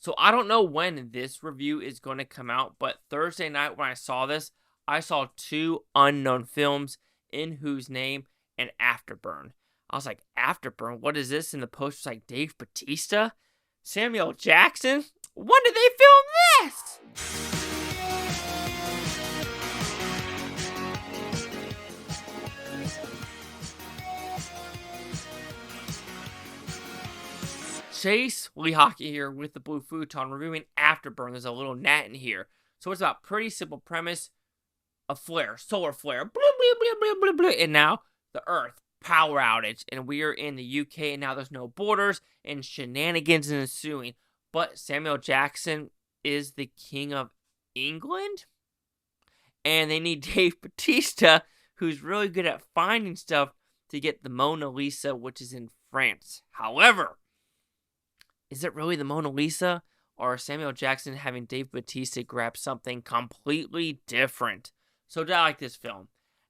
So I don't know when this review is going to come out, but Thursday night when I saw this, I saw two unknown films, In Whose Name and Afterburn. I was like, Afterburn? What is this? And the poster's like, Dave Bautista? Samuel Jackson? When did they film this? Chase Lee Hockey here with the Blue Futon reviewing Afterburn. There's a little gnat in here. So it's about pretty simple premise. A flare, solar flare, blah, blah, blah, blah, blah, blah, and now the Earth, power outage, and we are in the UK, and now there's no borders, and shenanigans ensuing. But Samuel Jackson is the king of England, and they need Dave Bautista, who's really good at finding stuff to get the Mona Lisa, which is in France. However, is it really the Mona Lisa, or is Samuel Jackson having Dave Bautista grab something completely different? So did I like this film?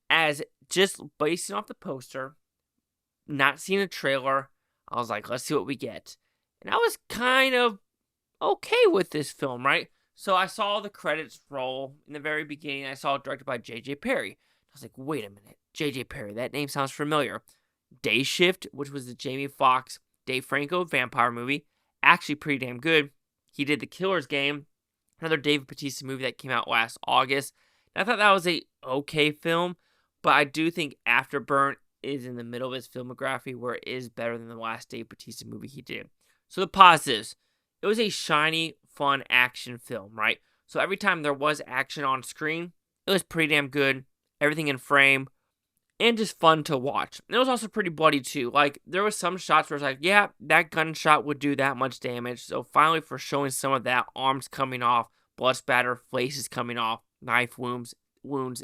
As just basing off the poster, not seeing a trailer, I was like, let's see what we get. And I was kind of okay with this film, right? So I saw the credits roll in the very beginning. I saw it directed by J.J. Perry. I was like, wait a minute, J.J. Perry, that name sounds familiar. Day Shift, which was the Jamie Foxx, Dave Franco vampire movie, actually pretty damn good. He did The Killer's Game, another Dave Bautista movie that came out last August. I thought that was a okay film, but I do think Afterburn is in the middle of his filmography where it is better than the last Dave Bautista movie he did. So the positives, it was a shiny, fun action film, right? So every time there was action on screen, it was pretty damn good. Everything in frame, and just fun to watch. And it was also pretty bloody too. Like, there was some shots where it's like, yeah, that gunshot would do that much damage. So finally, for showing some of that, arms coming off, blood spatter, faces coming off, knife wounds,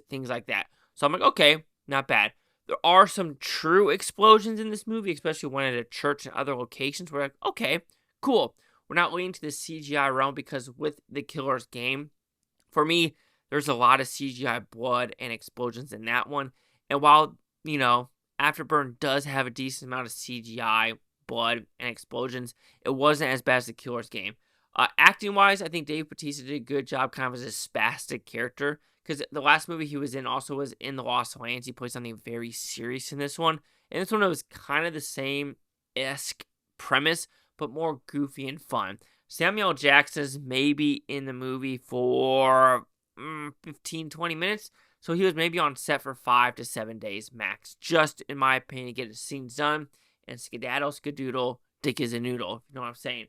things like that. So I'm like, okay, not bad. There are some true explosions in this movie, especially one at a church and other locations. We're like, okay, cool. We're not leaning to the CGI realm because with The Killer's Game, for me, there's a lot of CGI blood and explosions in that one. And while, Afterburn does have a decent amount of CGI, blood, and explosions, it wasn't as bad as The Killer's Game. Acting-wise, I think Dave Bautista did a good job kind of as a spastic character, because the last movie he was in also was in The Lost Lands. He played something very serious in this one. And this one was kind of the same-esque premise, but more goofy and fun. Samuel Jackson's maybe in the movie for 15, 20 minutes. So he was maybe on set for 5 to 7 days max, just in my opinion, to get his scenes done. And skedaddle, skadoodle, dick is a noodle. You know what I'm saying?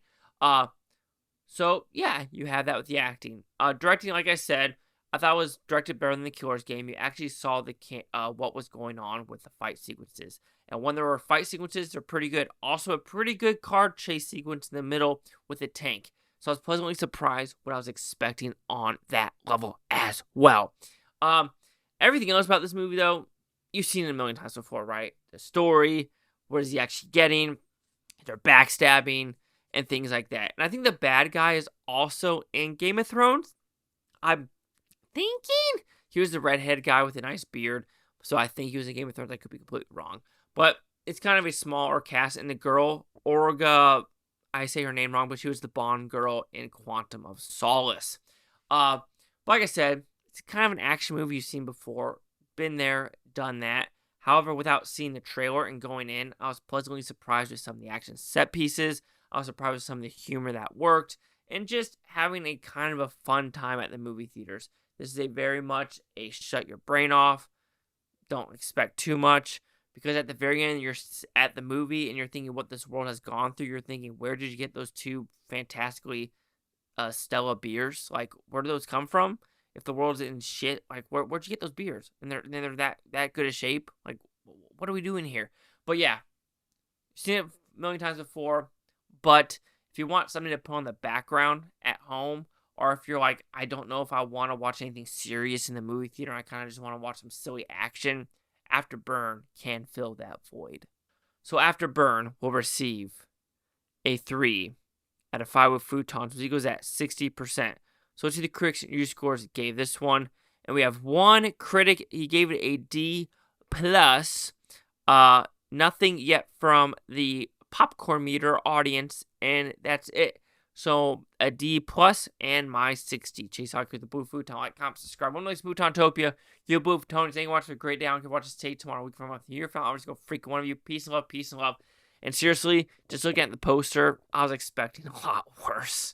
So yeah, you have that with the acting. Directing, like I said, I thought it was directed better than The Killer's Game. You actually saw what was going on with the fight sequences. And when there were fight sequences, they're pretty good. Also, a pretty good car chase sequence in the middle with a tank. So I was pleasantly surprised what I was expecting on that level as well. Everything else about this movie, though, you've seen it a million times before, right? The story, what is he actually getting, they're backstabbing, and things like that. And I think the bad guy is also in Game of Thrones. I'm thinking he was the redhead guy with a nice beard, so I think he was in Game of Thrones. I could be completely wrong. But it's kind of a smaller cast, and the girl, Olga, I say her name wrong, but she was the Bond girl in Quantum of Solace. Like I said, it's kind of an action movie you've seen before. Been there, done that. However, without seeing the trailer and going in, I was pleasantly surprised with some of the action set pieces. I was surprised with some of the humor that worked. And just having a kind of a fun time at the movie theaters. This is a very much a shut your brain off. Don't expect too much. Because at the very end, you're at the movie and you're thinking what this world has gone through. You're thinking, where did you get those two fantastically Stella beers? Like, where do those come from? If the world's in shit, like, where'd you get those beers? And they're that good a shape? Like, what are we doing here? But yeah, seen it a million times before. But if you want something to put on the background at home, or if you're like, I don't know if I want to watch anything serious in the movie theater, I kind of just want to watch some silly action, Afterburn can fill that void. So Afterburn will receive a 3 out of 5 with Futons, which equals at 60%. So let's see the critics and user scores gave this one. And we have one critic, he gave it a D+. Nothing yet from the popcorn meter audience, and that's it. So a D plus and my 60. Chase Hawk with the Blue Futon. Like, comment, subscribe. One likes Futopia. You Blue Futon. Thank you for watching. A great day. I don't care watch this take tomorrow, week from a month, year from. I'm just gonna freak one of you. Peace and love. Peace and love. And seriously, just looking at the poster, I was expecting a lot worse.